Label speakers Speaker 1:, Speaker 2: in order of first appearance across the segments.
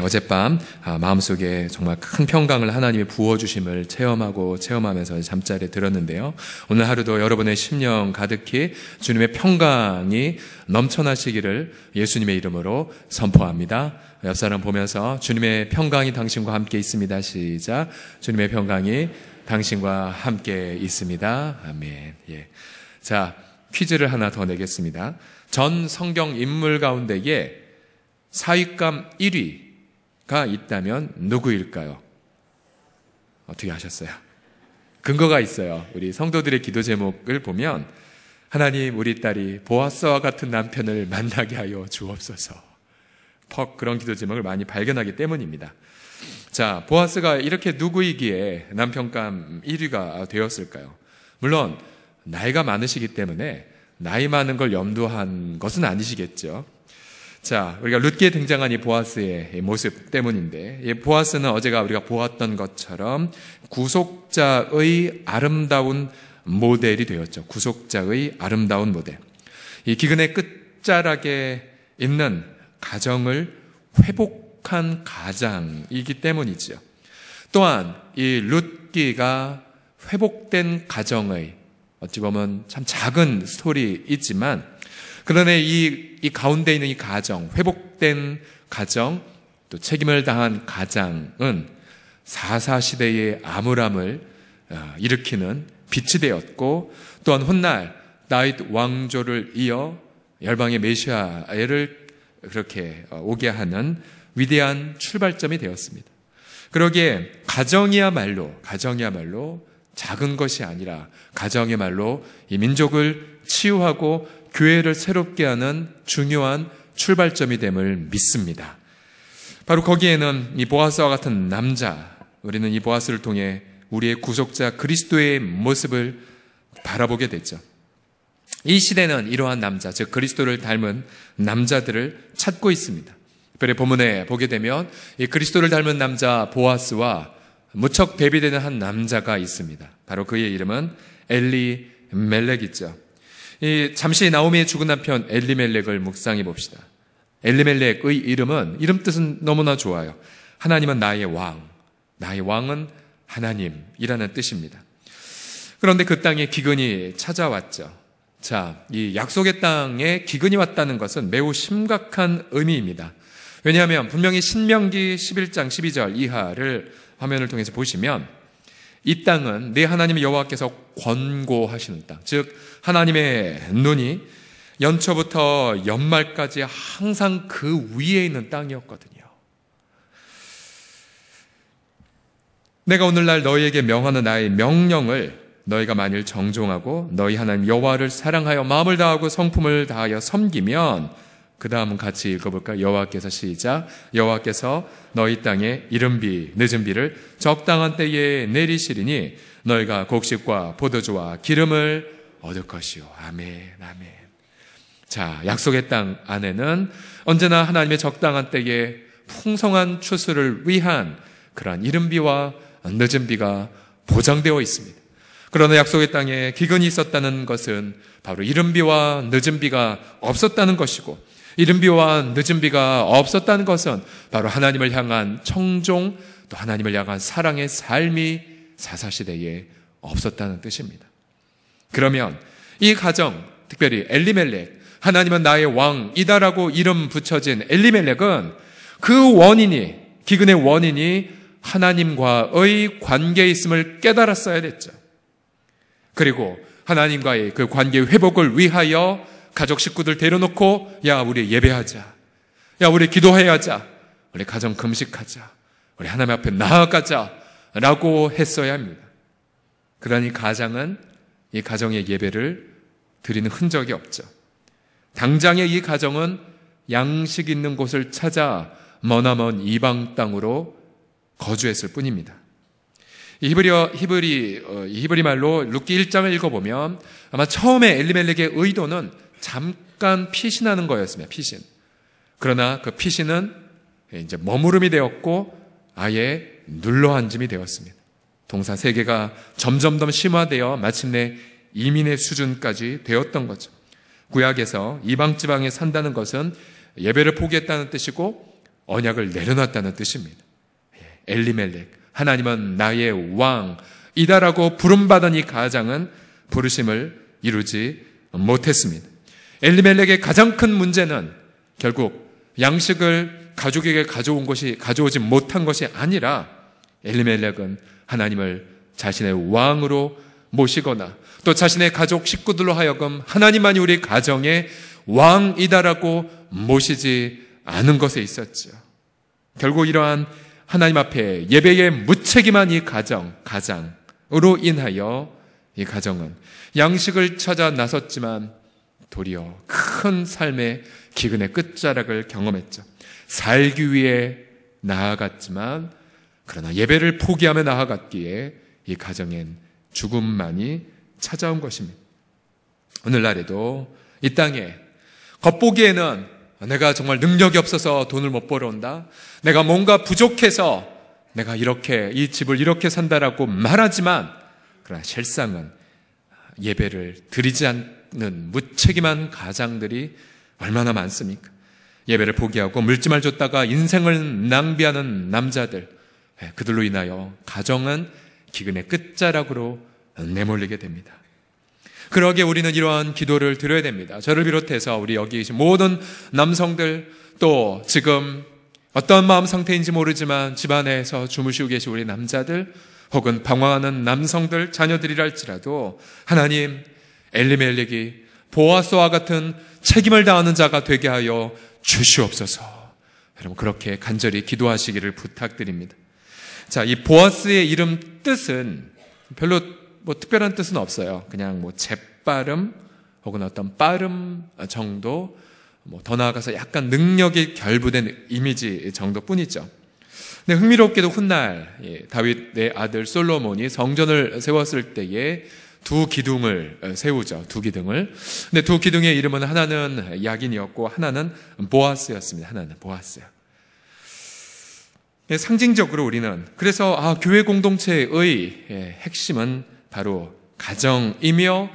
Speaker 1: 어젯밤 마음속에 정말 큰 평강을 하나님이 부어주심을 체험하면서 잠자리에 들었는데요. 오늘 하루도 여러분의 심령 가득히 주님의 평강이 넘쳐나시기를 예수님의 이름으로 선포합니다. 옆사람 보면서 주님의 평강이 당신과 함께 있습니다. 시작. 주님의 평강이 당신과 함께 있습니다. 아멘. 자, 퀴즈를 하나 더 내겠습니다. 전 성경 인물 가운데에 사윗감 1위가 있다면 누구일까요? 어떻게 하셨어요? 근거가 있어요. 우리 성도들의 기도 제목을 보면 하나님, 우리 딸이 보아스와 같은 남편을 만나게 하여 주옵소서. 그런 기도 제목을 많이 발견하기 때문입니다. 자, 보아스가 이렇게 누구이기에 남편감 1위가 되었을까요? 물론 나이가 많으시기 때문에 나이 많은 걸 염두한 것은 아니시겠죠. 자, 우리가 룻기에 등장한 이 보아스의 모습 때문인데, 이 보아스는 어제가 우리가 보았던 것처럼 구속자의 아름다운 모델이 되었죠. 구속자의 아름다운 모델. 이 기근의 끝자락에 있는 가정을 회복한 가장이기 때문이죠. 또한 이 룻기가 회복된 가정의 어찌 보면 참 작은 스토리이지만, 그러나 이 가운데 있는 이 가정, 회복된 가정, 또 책임을 다한 가장은 4.4 시대의 암울함을 일으키는 빛이 되었고, 또한 훗날 다윗 왕조를 이어 열방의 메시아를 그렇게 오게 하는 위대한 출발점이 되었습니다. 그러기에 가정이야말로 작은 것이 아니라 가정이야말로 이 민족을 치유하고 교회를 새롭게 하는 중요한 출발점이 됨을 믿습니다. 바로 거기에는 이 보아스와 같은 남자, 우리는 이 보아스를 통해 우리의 구속자 그리스도의 모습을 바라보게 됐죠. 이 시대는 이러한 남자, 즉 그리스도를 닮은 남자들을 찾고 있습니다. 특별히 본문에 보게 되면 이 그리스도를 닮은 남자 보아스와 무척 대비되는 한 남자가 있습니다. 바로 그의 이름은 엘리멜렉이죠. 잠시 나오미의 죽은 남편 엘리멜렉을 묵상해 봅시다. 엘리멜렉의 이름 뜻은 너무나 좋아요. 하나님은 나의 왕, 나의 왕은 하나님이라는 뜻입니다. 그런데 그 땅에 기근이 찾아왔죠. 자, 이 약속의 땅에 기근이 왔다는 것은 매우 심각한 의미입니다. 왜냐하면 분명히 신명기 11장 12절 이하를 화면을 통해서 보시면 이 땅은 내 하나님 여호와께서 권고하시는 땅, 즉 하나님의 눈이 연초부터 연말까지 항상 그 위에 있는 땅이었거든요. 내가 오늘날 너희에게 명하는 나의 명령을 너희가 만일 정종하고 너희 하나님 여호와를 사랑하여 마음을 다하고 성품을 다하여 섬기면, 그 다음은 같이 읽어볼까요? 여호와께서 시작. 여호와께서 너희 땅에 이른비 늦은 비를 적당한 때에 내리시리니 너희가 곡식과 포도주와 기름을 얻을 것이요. 아멘, 아멘. 자, 약속의 땅 안에는 언제나 하나님의 적당한 때에 풍성한 추수를 위한 그러한 이른비와 늦은 비가 보장되어 있습니다. 그러나 약속의 땅에 기근이 있었다는 것은 바로 이른비와 늦은 비가 없었다는 것이고, 이른비와 늦은 비가 없었다는 것은 바로 하나님을 향한 청종, 또 하나님을 향한 사랑의 삶이 사사시대에 없었다는 뜻입니다. 그러면 이 가정, 특별히 엘리멜렉, 하나님은 나의 왕이다라고 이름 붙여진 엘리멜렉은 그 원인이, 기근의 원인이 하나님과의 관계에 있음을 깨달았어야 됐죠. 그리고 하나님과의 그 관계 회복을 위하여 가족 식구들 데려놓고, 야, 우리 예배하자. 야, 우리 기도해야 하자. 우리 가정 금식하자. 우리 하나님 앞에 나아가자. 라고 했어야 합니다. 그러니 가장은 이 가정의 예배를 드리는 흔적이 없죠. 당장의 이 가정은 양식 있는 곳을 찾아 머나먼 이방 땅으로 거주했을 뿐입니다. 히브리 말로 룻기 1장을 읽어보면 아마 처음에 엘리멜렉의 의도는 잠깐 피신하는 거였습니다. 피신. 그러나 그 피신은 이제 머무름이 되었고 아예 눌러앉음이 되었습니다. 동사 세 개가 점점 더 심화되어 마침내 이민의 수준까지 되었던 거죠. 구약에서 이방 지방에 산다는 것은 예배를 포기했다는 뜻이고, 언약을 내려놨다는 뜻입니다. 엘리멜렉, 하나님은 나의 왕이다라고 부름받은 이 가장은 부르심을 이루지 못했습니다. 엘리멜렉의 가장 큰 문제는 결국 양식을 가족에게 가져오지 못한 것이 아니라 엘리멜렉은 하나님을 자신의 왕으로 모시거나 또 자신의 가족 식구들로 하여금 하나님만이 우리 가정의 왕이다라고 모시지 않은 것에 있었죠. 결국 이러한 하나님 앞에 예배에 무책임한 이 가장으로 인하여 이 가정은 양식을 찾아 나섰지만 도리어 큰 삶의 기근의 끝자락을 경험했죠. 살기 위해 나아갔지만 그러나 예배를 포기하며 나아갔기에 이 가정엔 죽음만이 찾아온 것입니다. 오늘날에도 이 땅에 겉보기에는 내가 정말 능력이 없어서 돈을 못 벌어온다, 내가 뭔가 부족해서 내가 이렇게 이 집을 이렇게 산다라고 말하지만 그러나 실상은 예배를 드리지 않는 무책임한 가장들이 얼마나 많습니까? 예배를 포기하고 물질만 줬다가 인생을 낭비하는 남자들, 그들로 인하여 가정은 기근의 끝자락으로 내몰리게 됩니다. 그러기에 우리는 이러한 기도를 드려야 됩니다. 저를 비롯해서 우리 여기 계신 모든 남성들, 또 지금 어떤 마음 상태인지 모르지만 집안에서 주무시고 계신 우리 남자들, 혹은 방황하는 남성들, 자녀들이랄지라도 하나님, 엘리멜렉이 보아스와 같은 책임을 다하는 자가 되게 하여 주시옵소서. 여러분 그렇게 간절히 기도하시기를 부탁드립니다. 자, 이 보아스의 이름 뜻은 별로 특별한 뜻은 없어요. 그냥 재빠름 혹은 어떤 빠름 정도, 더 나아가서 약간 능력이 결부된 이미지 정도뿐이죠. 근데 흥미롭게도 훗날 다윗의 아들 솔로몬이 성전을 세웠을 때에 두 기둥을 세우죠. 두 기둥을. 근데 두 기둥의 이름은 하나는 야긴이었고 하나는 보아스였습니다. 하나는 보아스. 상징적으로 우리는 그래서 교회 공동체의 핵심은 바로 가정이며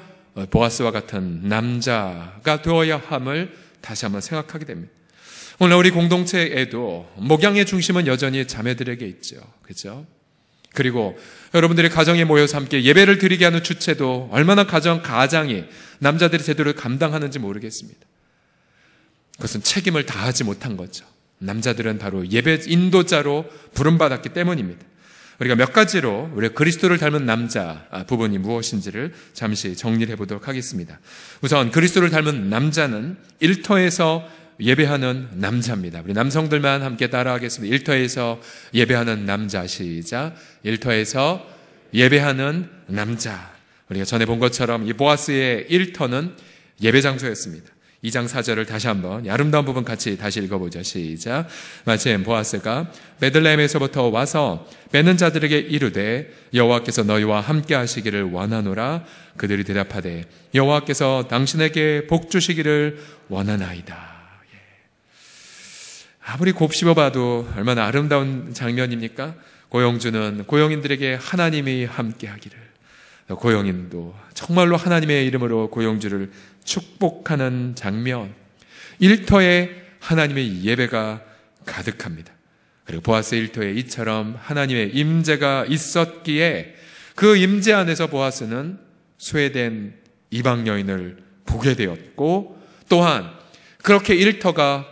Speaker 1: 보아스와 같은 남자가 되어야 함을 다시 한번 생각하게 됩니다. 오늘 우리 공동체에도 목양의 중심은 여전히 자매들에게 있죠. 그렇죠? 그리고 여러분들이 가정에 모여서 함께 예배를 드리게 하는 주체도 얼마나 가장이 남자들이 제대로 감당하는지 모르겠습니다. 그것은 책임을 다하지 못한 거죠. 남자들은 바로 예배 인도자로 부름받았기 때문입니다. 우리가 몇 가지로 우리 그리스도를 닮은 남자 부분이 무엇인지를 잠시 정리를 해보도록 하겠습니다. 우선 그리스도를 닮은 남자는 일터에서 예배하는 남자입니다. 우리 남성들만 함께 따라하겠습니다. 일터에서 예배하는 남자. 시작. 일터에서 예배하는 남자. 우리가 전에 본 것처럼 이 보아스의 일터는 예배 장소였습니다. 2장 4절을 다시 한번 아름다운 부분 같이 다시 읽어보죠. 시작. 마침 보아스가 베들레헴에서부터 와서 뵈는 자들에게 이르되 여호와께서 너희와 함께 하시기를 원하노라. 그들이 대답하되 여호와께서 당신에게 복 주시기를 원하나이다. 아무리 곱씹어봐도 얼마나 아름다운 장면입니까? 고용주는 고용인들에게 하나님이 함께 하기를, 고용인도 정말로 하나님의 이름으로 고용주를 축복하는 장면, 일터에 하나님의 예배가 가득합니다. 그리고 보아스 일터에 이처럼 하나님의 임재가 있었기에 그 임재 안에서 보아스는 소외된 이방 여인을 보게 되었고, 또한 그렇게 일터가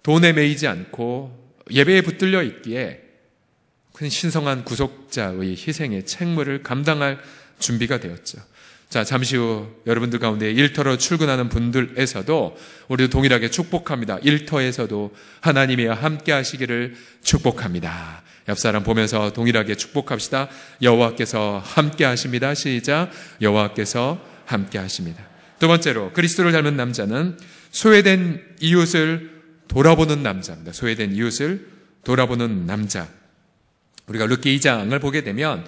Speaker 1: 돈에 매이지 않고 예배에 붙들려 있기에 큰 신성한 구속자의 희생의 책무를 감당할 준비가 되었죠. 자, 잠시 후 여러분들 가운데 일터로 출근하는 분들에서도 우리도 동일하게 축복합니다. 일터에서도 하나님이 함께 하시기를 축복합니다. 옆 사람 보면서 동일하게 축복합시다. 여호와께서 함께 하십니다. 시작. 여호와께서 함께 하십니다. 두 번째로 그리스도를 닮은 남자는 소외된 이웃을 돌아보는 남자입니다. 소외된 이웃을 돌아보는 남자. 우리가 룻기 2장을 보게 되면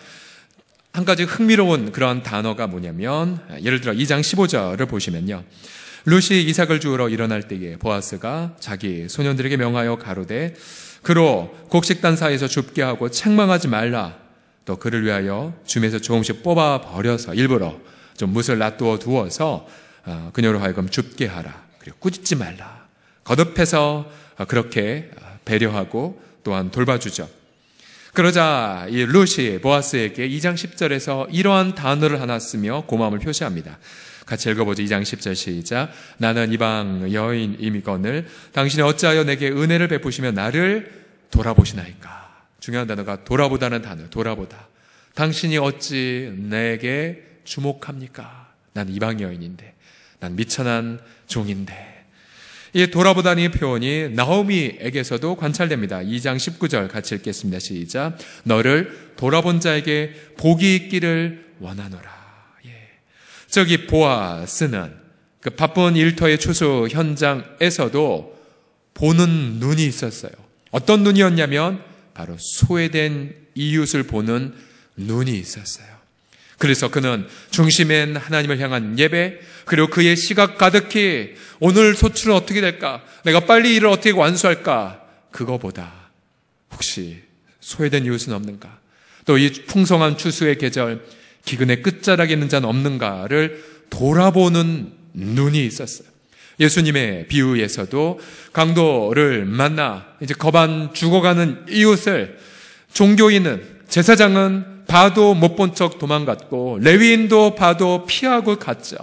Speaker 1: 한 가지 흥미로운 그런 단어가 뭐냐면, 예를 들어 2장 15절을 보시면요, 룻이 이삭을 주우러 일어날 때에 보아스가 자기 소년들에게 명하여 가로되 그로 곡식단 사이에서 줍게 하고 책망하지 말라. 또 그를 위하여 줌에서 조금씩 뽑아 버려서 일부러 좀 뭇을 놔두어 두어서 그녀로 하여금 줍게 하라. 그리고 꾸짖지 말라. 거듭해서 그렇게 배려하고 또한 돌봐주죠. 그러자 이 룻이 보아스에게 2장 10절에서 이러한 단어를 하나 쓰며 고마움을 표시합니다. 같이 읽어보죠. 2장 10절 시작. 나는 이방 여인이거늘 당신이 어찌하여 내게 은혜를 베푸시며 나를 돌아보시나이까. 중요한 단어가 돌아보다는 단어. 돌아보다. 당신이 어찌 내게 주목합니까? 난 이방 여인인데, 난 미천한 종인데. 이 돌아보다는 표현이 나오미에게서도 관찰됩니다. 2장 19절 같이 읽겠습니다. 시작. 너를 돌아본 자에게 복이 있기를 원하노라. 저기 보아스는 그 바쁜 일터의 추수 현장에서도 보는 눈이 있었어요. 어떤 눈이었냐면 바로 소외된 이웃을 보는 눈이 있었어요. 그래서 그는 중심엔 하나님을 향한 예배, 그리고 그의 시각 가득히 오늘 소출은 어떻게 될까? 내가 빨리 일을 어떻게 완수할까? 그거보다 혹시 소외된 이웃은 없는가? 또 이 풍성한 추수의 계절, 기근의 끝자락에 있는 자는 없는가를 돌아보는 눈이 있었어요. 예수님의 비유에서도 강도를 만나 이제 거반 죽어가는 이웃을 종교인은, 제사장은 봐도 못 본 척 도망갔고 레위인도 봐도 피하고 갔죠.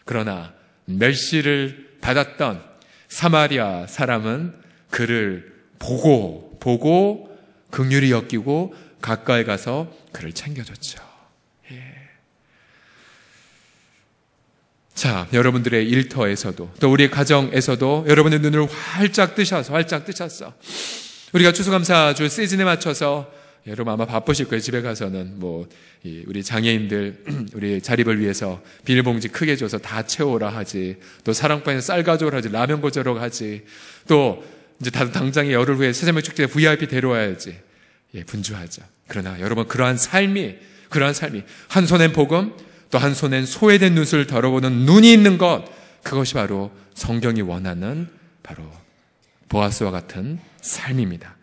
Speaker 1: 그러나 멸시를 받았던 사마리아 사람은 그를 보고 긍휼히 여기고 가까이 가서 그를 챙겨줬죠. 자, 여러분들의 일터에서도 또 우리 가정에서도 여러분의 눈을 활짝 뜨셔서 우리가 추수감사주 시즌에 맞춰서 여러분 아마 바쁘실 거예요. 집에 가서는 우리 장애인들 우리 자립을 위해서 비닐봉지 크게 줘서 다 채워라 하지, 또 사랑방에서 쌀 가져오라 하지, 라면 가져오라 하지, 또 이제 당장에 열흘 후에 세자매 축제에 VIP 데려와야지. 분주하죠. 그러나 여러분 그러한 삶이 한 손엔 복음, 또 한 손엔 소외된 눈을 더러보는 눈이 있는 것, 그것이 바로 성경이 원하는 바로 보아스와 같은 삶입니다.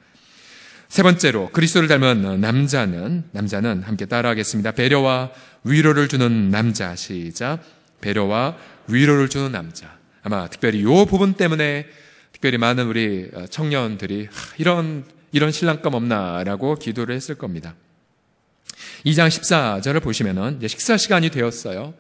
Speaker 1: 세 번째로 그리스도를 닮은 남자는 함께 따라하겠습니다. 배려와 위로를 주는 남자. 시작. 배려와 위로를 주는 남자. 아마 특별히 이 부분 때문에 특별히 많은 우리 청년들이 이런 신랑감 없나라고 기도를 했을 겁니다. 2장 14절을 보시면은 이제 식사 시간이 되었어요.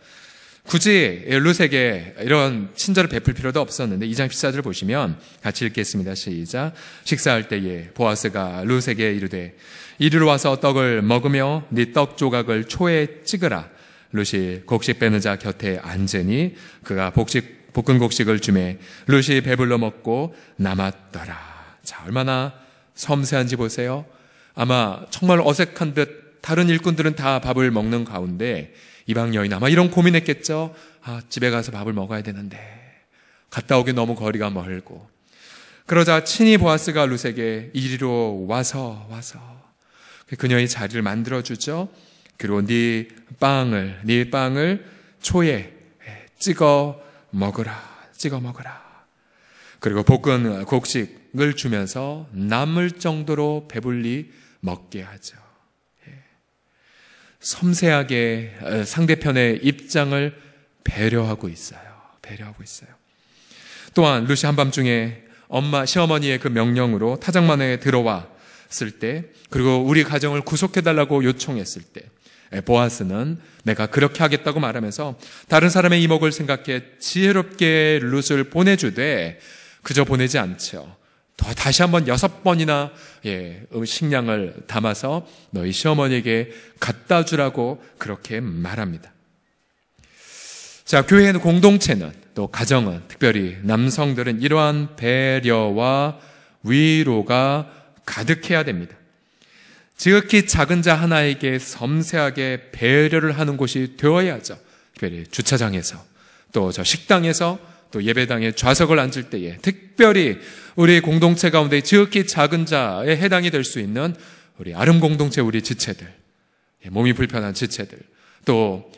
Speaker 1: 굳이 룻에게 이런 친절을 베풀 필요도 없었는데 2장 14절을 보시면 같이 읽겠습니다. 시작. 식사할 때에 보아스가 룻에게 이르되 이리로 와서 떡을 먹으며 네 떡 조각을 초에 찍으라. 룻이 곡식 빼는 자 곁에 앉으니 그가 볶은 곡식을 주매 룻이 배불러 먹고 남았더라. 자, 얼마나 섬세한지 보세요. 아마 정말 어색한 듯 다른 일꾼들은 다 밥을 먹는 가운데 이방 여인 아마 이런 고민했겠죠. 집에 가서 밥을 먹어야 되는데 갔다 오기 너무 거리가 멀고. 그러자 친히 보아스가 룻에게 이리로 와서 그녀의 자리를 만들어주죠. 그리고 네 빵을 초에 찍어 먹으라. 그리고 볶은 곡식을 주면서 남을 정도로 배불리 먹게 하죠. 섬세하게 상대편의 입장을 배려하고 있어요. 또한 룻이 한밤중에 시어머니의 그 명령으로 타작만에 들어왔을 때, 그리고 우리 가정을 구속해달라고 요청했을 때 보아스는 내가 그렇게 하겠다고 말하면서 다른 사람의 이목을 생각해 지혜롭게 룻을 보내주되 그저 보내지 않죠. 다시 한번 6번이나 식량을 담아서 너희 시어머니에게 갖다 주라고 그렇게 말합니다. 자, 교회는, 공동체는, 또 가정은, 특별히 남성들은 이러한 배려와 위로가 가득해야 됩니다. 지극히 작은 자 하나에게 섬세하게 배려를 하는 곳이 되어야죠. 특별히 주차장에서, 또 저 식당에서, 또 예배당에 좌석을 앉을 때에, 특별히 우리 공동체 가운데 지극히 작은 자에 해당이 될 수 있는 우리 아름 공동체 우리 지체들, 몸이 불편한 지체들, 또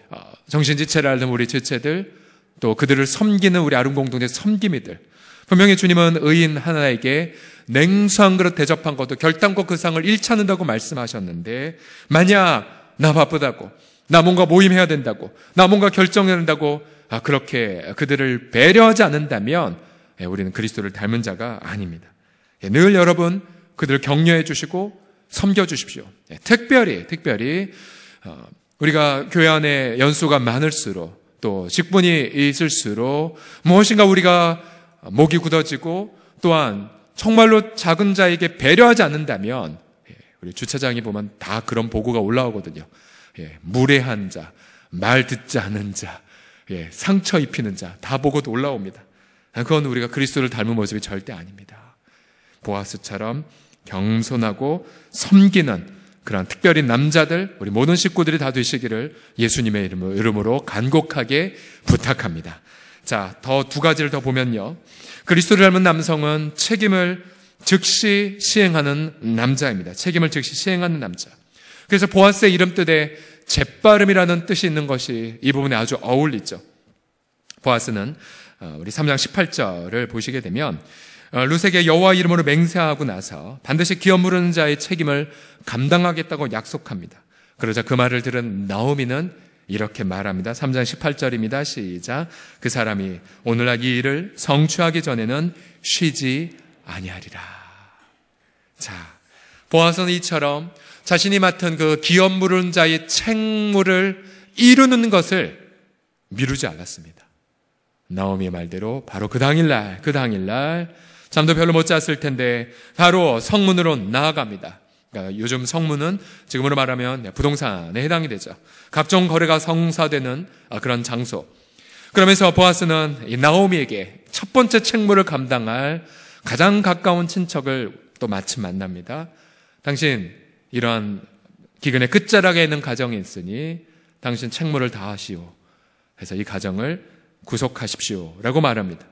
Speaker 1: 정신지체를 앓는 우리 지체들, 또 그들을 섬기는 우리 아름 공동체 섬김이들. 분명히 주님은 의인 하나에게 냉수 한 그릇 대접한 것도 결단코 그 상을 잃지 않는다고 말씀하셨는데, 만약 나 바쁘다고, 나 뭔가 모임해야 된다고, 나 뭔가 결정해야 된다고 그렇게 그들을 배려하지 않는다면 우리는 그리스도를 닮은 자가 아닙니다. 늘 여러분 그들을 격려해 주시고 섬겨주십시오. 특별히 우리가 교회 안에 연수가 많을수록 또 직분이 있을수록 무엇인가 우리가 목이 굳어지고 또한 정말로 작은 자에게 배려하지 않는다면 우리 주차장에 보면 다 그런 보고가 올라오거든요. 무례한 자, 말 듣지 않은 자, 상처 입히는 자 다 보고도 올라옵니다. 그건 우리가 그리스도를 닮은 모습이 절대 아닙니다. 보아스처럼 겸손하고 섬기는 그런 특별히 남자들, 우리 모든 식구들이 다 되시기를 예수님의 이름으로 간곡하게 부탁합니다. 자, 더 두 가지를 더 보면요. 그리스도를 닮은 남성은 책임을 즉시 시행하는 남자입니다. 책임을 즉시 시행하는 남자. 그래서 보아스의 이름 뜻에 재빠름이라는 뜻이 있는 것이 이 부분에 아주 어울리죠. 보아스는 우리 3장 18절을 보시게 되면 룻에게 여호와 이름으로 맹세하고 나서 반드시 기업 물은 자의 책임을 감당하겠다고 약속합니다. 그러자 그 말을 들은 나오미는 이렇게 말합니다. 3장 18절입니다. 시작. 그 사람이 오늘날 이 일을 성취하기 전에는 쉬지 아니하리라. 자, 보아스는 이처럼 자신이 맡은 그 기업 물은 자의 책무를 이루는 것을 미루지 않았습니다. 나오미의 말대로 바로 그 당일날 잠도 별로 못 잤을 텐데 바로 성문으로 나아갑니다. 그러니까 요즘 성문은 지금으로 말하면 부동산에 해당이 되죠. 각종 거래가 성사되는 그런 장소. 그러면서 보아스는 이 나오미에게 첫 번째 책무를 감당할 가장 가까운 친척을 또 마침 만납니다. 당신 이러한 기근의 끝자락에 있는 가정이 있으니 당신 책무를 다하시오. 해서 이 가정을 구속하십시오 라고 말합니다.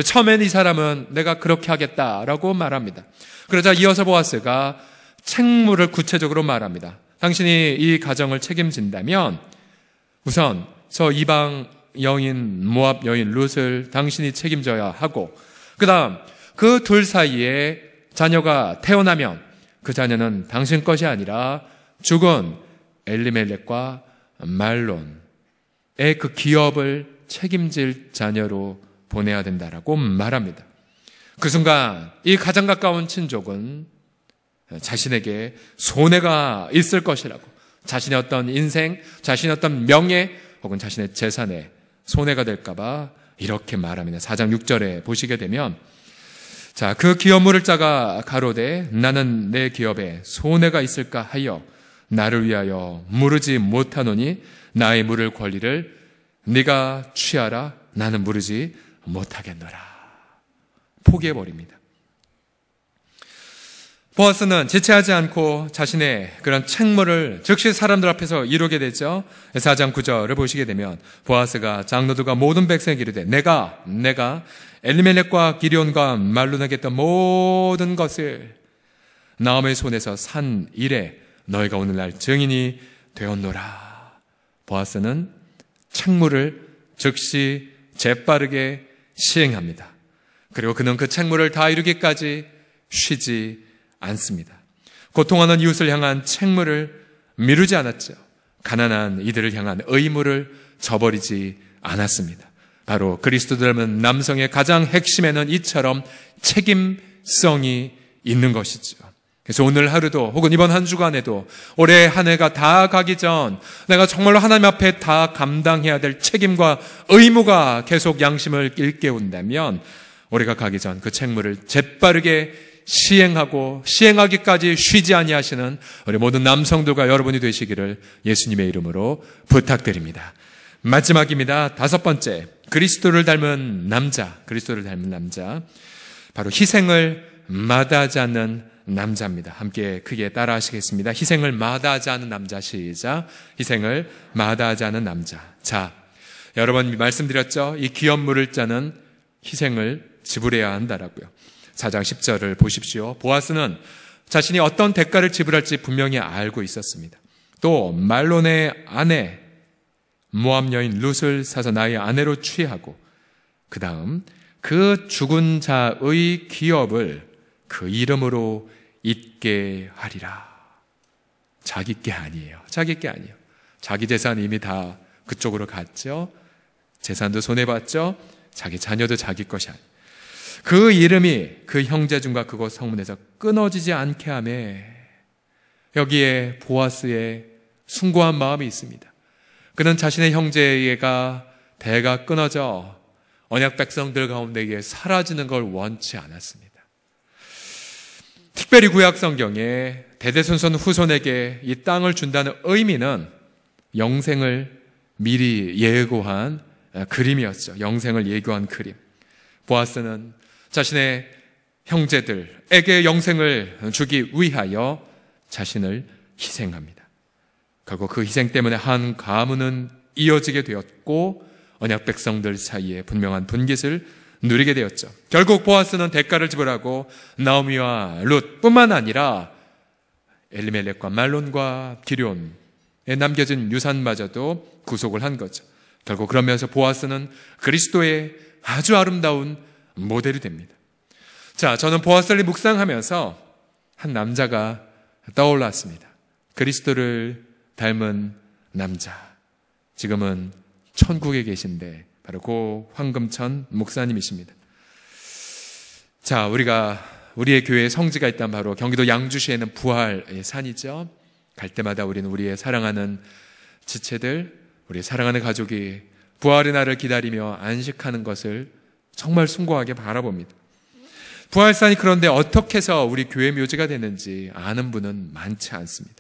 Speaker 1: 처음엔 이 사람은 내가 그렇게 하겠다라고 말합니다. 그러자 이어서 보아스가 책무를 구체적으로 말합니다. 당신이 이 가정을 책임진다면 우선 저 이방 여인, 모압 여인 룻을 당신이 책임져야 하고, 그 다음 그 둘 사이에 자녀가 태어나면 그 자녀는 당신 것이 아니라 죽은 엘리멜렉과 말론의 그 기업을 책임질 자녀로 보내야 된다라고 말합니다. 그 순간 이 가장 가까운 친족은 자신에게 손해가 있을 것이라고, 자신의 어떤 인생, 자신의 어떤 명예 혹은 자신의 재산에 손해가 될까봐 이렇게 말합니다. 4장 6절에 보시게 되면, 자, 그 기업 물을 자가 가로되 나는 내 기업에 손해가 있을까 하여 나를 위하여 물으지 못하노니 나의 물을 권리를 네가 취하라. 나는 물으지 못하겠노라. 포기해버립니다. 보아스는 지체하지 않고 자신의 그런 책무를 즉시 사람들 앞에서 이루게 되죠. 4장 9절을 보시게 되면 보아스가 장로들과 모든 백성에게 이르되 내가 엘리멜렉과 기리온과 말론에게 했던 모든 것을 나오미의 손에서 산 이래 너희가 오늘날 증인이 되었노라. 보아스는 책무를 즉시 재빠르게 시행합니다. 그리고 그는 그 책무를 다 이루기까지 쉬지 않습니다. 고통하는 이웃을 향한 책무를 미루지 않았죠. 가난한 이들을 향한 의무를 저버리지 않았습니다. 바로 그리스도 닮은 남성의 가장 핵심에는 이처럼 책임성이 있는 것이죠. 그래서 오늘 하루도 혹은 이번 한 주간에도 올해 한 해가 다 가기 전 내가 정말로 하나님 앞에 다 감당해야 될 책임과 의무가 계속 양심을 일깨운다면 올해가 가기 전 그 책무를 재빠르게 시행하고 시행하기까지 쉬지 아니하시는 우리 모든 남성들과 여러분이 되시기를 예수님의 이름으로 부탁드립니다. 마지막입니다. 5번째, 그리스도를 닮은 남자. 바로 희생을 마다하지 않는 남자입니다. 함께 크게 따라 하시겠습니다. 희생을 마다하지 않는 남자. 시작. 희생을 마다하지 않는 남자. 자, 여러 번 말씀드렸죠. 이 기업 물을 자는 희생을 지불해야 한다라고요. 4장 10절을 보십시오. 보아스는 자신이 어떤 대가를 지불할지 분명히 알고 있었습니다. 또 말론의 아내 모압 여인 룻을 사서 나의 아내로 취하고 그 다음 그 죽은 자의 기업을 그 이름으로 잊게 하리라. 자기 게 아니에요. 자기 재산이 이미 다 그쪽으로 갔죠. 재산도 손해봤죠. 자기 자녀도 자기 것이 아니에요. 그 이름이 그 형제중과 그곳 성문에서 끊어지지 않게 하매 여기에 보아스의 숭고한 마음이 있습니다. 그는 자신의 형제가 대가 끊어져 언약 백성들 가운데에 사라지는 걸 원치 않았습니다. 특별히 구약 성경에 대대손손 후손에게 이 땅을 준다는 의미는 영생을 미리 예고한 그림이었죠. 영생을 예고한 그림. 보아스는 자신의 형제들에게 영생을 주기 위하여 자신을 희생합니다. 결국 그 희생 때문에 한 가문은 이어지게 되었고 언약 백성들 사이에 분명한 분깃을 누리게 되었죠. 결국 보아스는 대가를 지불하고 나오미와 룻뿐만 아니라 엘리멜렉과 말론과 기럨에 남겨진 유산마저도 구속을 한 거죠. 결국 그러면서 보아스는 그리스도의 아주 아름다운 모델이 됩니다. 자, 저는 보아스를 묵상하면서 한 남자가 떠올랐습니다. 그리스도를 닮은 남자. 지금은 천국에 계신데 바로 고 황금천 목사님이십니다. 자, 우리의 교회에 성지가 있다면 바로 경기도 양주시에는 부활의 산이죠. 갈 때마다 우리는 우리의 사랑하는 지체들, 우리의 사랑하는 가족이 부활의 날을 기다리며 안식하는 것을 정말 숭고하게 바라봅니다. 부활산이 그런데 어떻게 해서 우리 교회 묘지가 됐는지 아는 분은 많지 않습니다.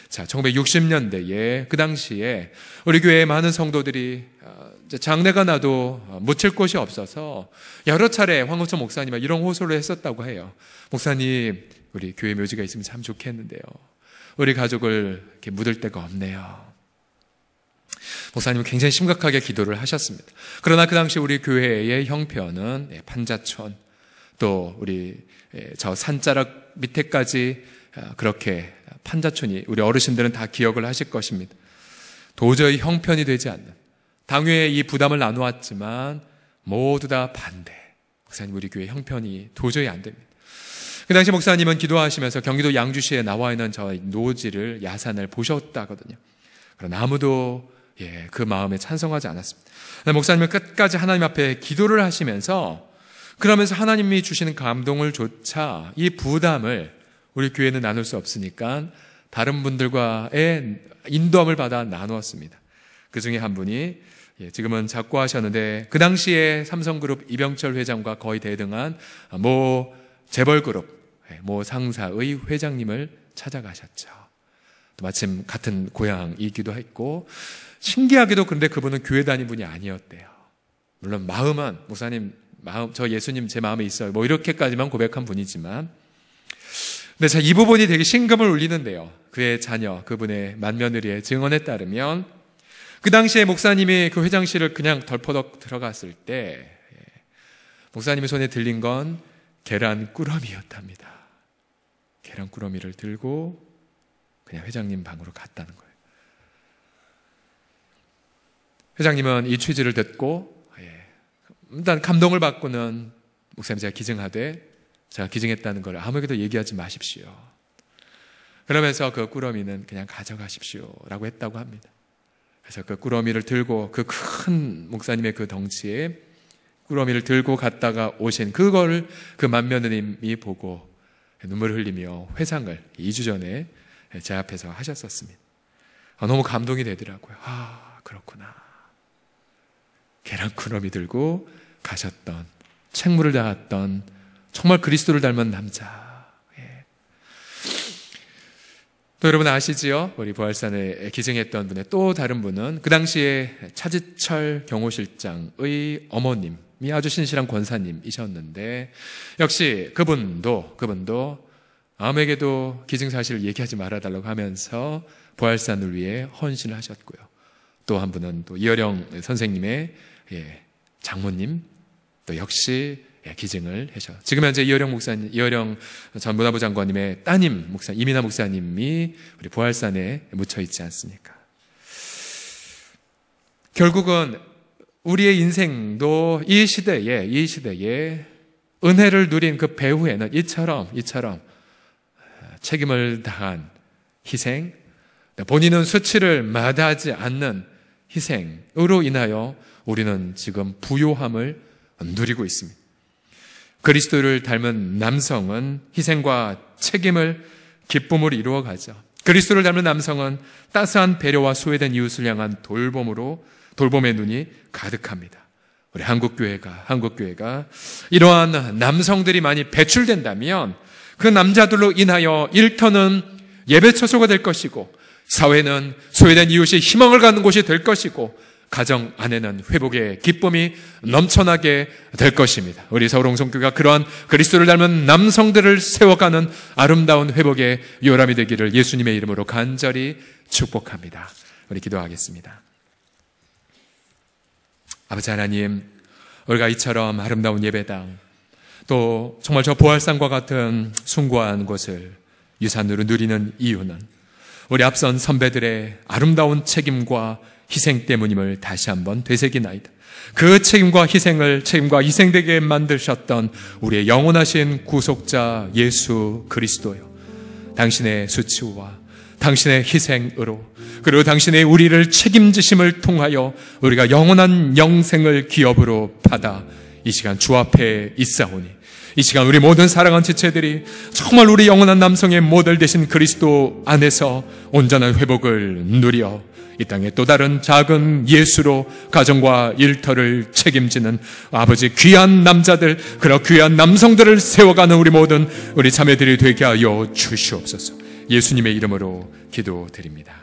Speaker 1: 자, 1960년대에 그 당시에 우리 교회의 많은 성도들이 장례가 나도 묻힐 곳이 없어서 여러 차례 황금천 목사님과 이런 호소를 했었다고 해요. 목사님, 우리 교회 묘지가 있으면 참 좋겠는데요. 우리 가족을 이렇게 묻을 데가 없네요. 목사님은 굉장히 심각하게 기도를 하셨습니다. 그러나 그 당시 우리 교회의 형편은 판자촌, 또 우리 저 산자락 밑에까지 그렇게 판자촌이 우리 어르신들은 다 기억을 하실 것입니다. 도저히 형편이 되지 않는, 당회에 이 부담을 나누었지만 모두 다 반대. 목사님, 우리 교회 형편이 도저히 안 됩니다. 그 당시 목사님은 기도하시면서 경기도 양주시에 나와 있는 저 노지를, 야산을 보셨다거든요. 그러나 아무도 그 마음에 찬성하지 않았습니다. 목사님은 끝까지 하나님 앞에 기도를 하시면서, 그러면서 하나님이 주시는 감동을 조차 이 부담을 우리 교회는 나눌 수 없으니까 다른 분들과의 인도함을 받아 나누었습니다. 그 중에 한 분이 지금은 작고하셨는데 그 당시에 삼성그룹 이병철 회장과 거의 대등한 모 재벌그룹 모 상사의 회장님을 찾아가셨죠. 또 마침 같은 고향이기도 했고, 신기하게도 근데 그분은 교회 다닌 분이 아니었대요. 물론 마음은, 목사님 마음, 저 예수님 제 마음에 있어요, 뭐 이렇게까지만 고백한 분이지만, 근데 자, 이 부분이 되게 심금을 울리는데요. 그의 자녀, 그분의 맏며느리의 증언에 따르면 그 당시에 목사님이 그 회장실을 그냥 덜퍼덕 들어갔을 때 목사님의 손에 들린 건 계란 꾸러미였답니다. 계란 꾸러미를 들고 그냥 회장님 방으로 갔다는 거예요. 회장님은 이 취지를 듣고 일단 감동을 받고는 목사님, 제가 기증하되 제가 기증했다는 걸 아무에게도 얘기하지 마십시오. 그러면서 그 꾸러미는 그냥 가져가십시오 라고 했다고 합니다. 그래서 그 꾸러미를 들고, 그 큰 목사님의 그 덩치에 꾸러미를 들고 갔다가 오신 그걸 그 맏며느님이 보고 눈물을 흘리며 회상을 2주 전에 제 앞에서 하셨었습니다. 너무 감동이 되더라고요. 아, 그렇구나. 계란 꾸러미 들고 가셨던, 책무를 다했던 정말 그리스도를 닮은 남자. 또 여러분 아시지요? 우리 부활산에 기증했던 분의 또 다른 분은 그 당시에 차지철 경호실장의 어머님이 아주 신실한 권사님이셨는데, 역시 그분도 아무에게도 기증 사실을 얘기하지 말아달라고 하면서 부활산을 위해 헌신을 하셨고요. 또 한 분은 또 이어령 선생님의 장모님, 또 역시 기증을 하셔. 지금 현재 이어령 전 문화부 장관님의 따님 목사 이민아 목사님이 우리 부활산에 묻혀 있지 않습니까? 결국은 우리의 인생도 이 시대에 은혜를 누린 그 배후에는 이처럼 책임을 다한 희생, 본인은 수치를 마다하지 않는 희생으로 인하여 우리는 지금 부요함을 누리고 있습니다. 그리스도를 닮은 남성은 희생과 책임을 기쁨으로 이루어가죠. 그리스도를 닮은 남성은 따스한 배려와 소외된 이웃을 향한 돌봄의 눈이 가득합니다. 우리 한국교회가 이러한 남성들이 많이 배출된다면 그 남자들로 인하여 일터는 예배처소가 될 것이고, 사회는 소외된 이웃이 희망을 갖는 곳이 될 것이고, 가정 안에는 회복의 기쁨이 넘쳐나게 될 것입니다. 우리 서울홍성교회가 그러한 그리스도를 닮은 남성들을 세워가는 아름다운 회복의 요람이 되기를 예수님의 이름으로 간절히 축복합니다. 우리 기도하겠습니다. 아버지 하나님, 우리가 이처럼 아름다운 예배당, 또 정말 저 보활산과 같은 숭고한 곳을 유산으로 누리는 이유는 우리 앞선 선배들의 아름다운 책임과 희생 때문임을 다시 한번 되새기나이다. 그 책임과 희생되게 만드셨던 우리의 영원하신 구속자 예수 그리스도요, 당신의 수치와 당신의 희생으로, 그리고 당신의 우리를 책임지심을 통하여 우리가 영원한 영생을 기업으로 받아 이 시간 주 앞에 있사오니, 이 시간 우리 모든 사랑하는 지체들이 정말 우리 영원한 남성의 모델 되신 그리스도 안에서 온전한 회복을 누려 이 땅에 또 다른 작은 예수로 가정과 일터를 책임지는 아버지 귀한 남자들, 그런 귀한 남성들을 세워가는 우리 자매들이 되게 하여 주시옵소서. 예수님의 이름으로 기도드립니다.